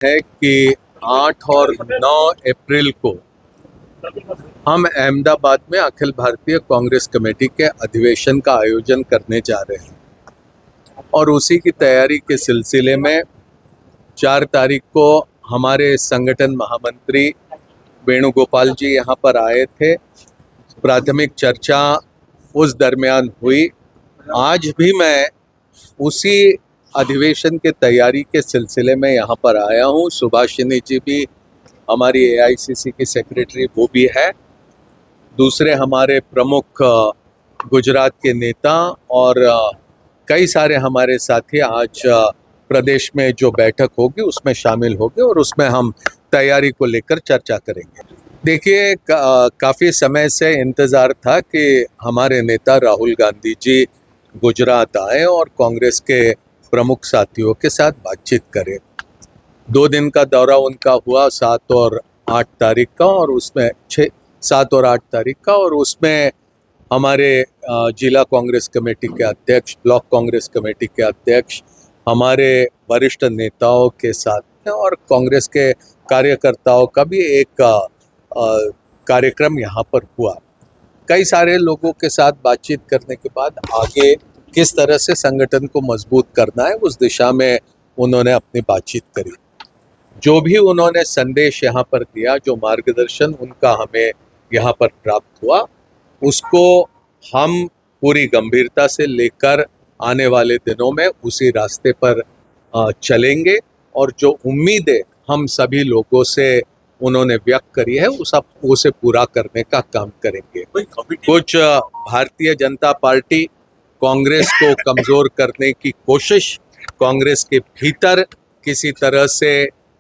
है कि 8 और 9 अप्रैल को हम अहमदाबाद में अखिल भारतीय कांग्रेस कमेटी के अधिवेशन का आयोजन करने जा रहे हैं और उसी की तैयारी के सिलसिले में 4 तारीख को हमारे संगठन महामंत्री वेणुगोपाल जी यहाँ पर आए थे। प्राथमिक चर्चा उस दरमियान हुई। आज भी मैं उसी अधिवेशन के तैयारी के सिलसिले में यहाँ पर आया हूँ। सुभाषिनी जी भी हमारी एआईसीसी की सेक्रेटरी वो भी है, दूसरे हमारे प्रमुख गुजरात के नेता और कई सारे हमारे साथी आज प्रदेश में जो बैठक होगी उसमें शामिल होंगे और उसमें हम तैयारी को लेकर चर्चा करेंगे। देखिए, काफ़ी समय से इंतज़ार था कि हमारे नेता राहुल गांधी जी गुजरात आए और कांग्रेस के प्रमुख साथियों के साथ बातचीत करें। 2 दिन का दौरा उनका हुआ 7 और 8 तारीख का और उसमें 7 और 8 तारीख का, और उसमें हमारे जिला कांग्रेस कमेटी के अध्यक्ष, ब्लॉक कांग्रेस कमेटी के अध्यक्ष, हमारे वरिष्ठ नेताओं के साथ और कांग्रेस के कार्यकर्ताओं का भी एक कार्यक्रम यहाँ पर हुआ। कई सारे लोगों के साथ बातचीत करने के बाद आगे किस तरह से संगठन को मजबूत करना है उस दिशा में उन्होंने अपनी बातचीत करी। जो भी उन्होंने संदेश यहाँ पर दिया, जो मार्गदर्शन उनका हमें यहाँ पर प्राप्त हुआ, उसको हम पूरी गंभीरता से लेकर आने वाले दिनों में उसी रास्ते पर चलेंगे और जो उम्मीदें हम सभी लोगों से उन्होंने व्यक्त करी है उसे पूरा करने का काम करेंगे। कुछ भारतीय जनता पार्टी कांग्रेस को कमजोर करने की कोशिश, कांग्रेस के भीतर किसी तरह से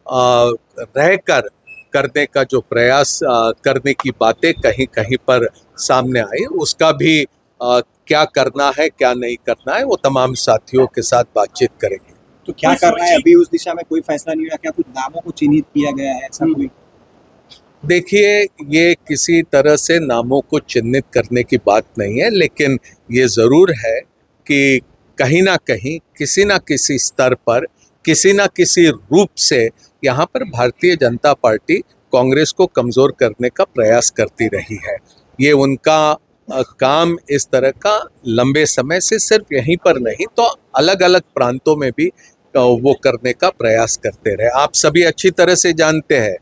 रहकर करने का जो प्रयास करने की बातें कहीं कहीं पर सामने आई, उसका भी क्या करना है क्या नहीं करना है वो तमाम साथियों के साथ बातचीत करेंगे। तो क्या करना है अभी उस दिशा में कोई फैसला नहीं हुआ? क्या कुछ नामों को चिन्हित किया गया है ऐसा कोई? देखिए, ये किसी तरह से नामों को चिन्हित करने की बात नहीं है, लेकिन ये ज़रूर है कि कहीं ना कहीं किसी ना किसी स्तर पर किसी ना किसी रूप से यहाँ पर भारतीय जनता पार्टी कांग्रेस को कमज़ोर करने का प्रयास करती रही है। ये उनका काम इस तरह का लंबे समय से सिर्फ यहीं पर नहीं तो अलग अलग प्रांतों में भी वो करने का प्रयास करते रहे। आप सभी अच्छी तरह से जानते हैं,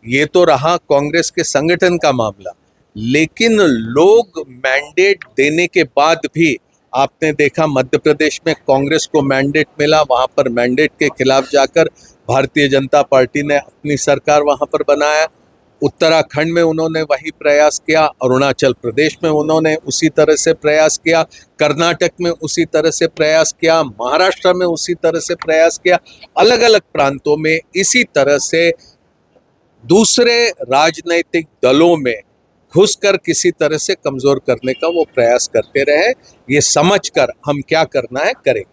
ये तो रहा कांग्रेस के संगठन का मामला, लेकिन लोग मैंडेट देने के बाद भी आपने देखा मध्य प्रदेश में कांग्रेस को मैंडेट मिला, वहाँ पर मैंडेट के खिलाफ जाकर भारतीय जनता पार्टी ने अपनी सरकार वहाँ पर बनाया। उत्तराखंड में उन्होंने वही प्रयास किया, अरुणाचल प्रदेश में उन्होंने उसी तरह से प्रयास किया, कर्नाटक में उसी तरह से प्रयास किया, महाराष्ट्र में उसी तरह से प्रयास किया। अलग अलग प्रांतों में इसी तरह से दूसरे राजनैतिक दलों में घुसकर किसी तरह से कमजोर करने का वो प्रयास करते रहे। ये समझकर हम क्या करना है करें।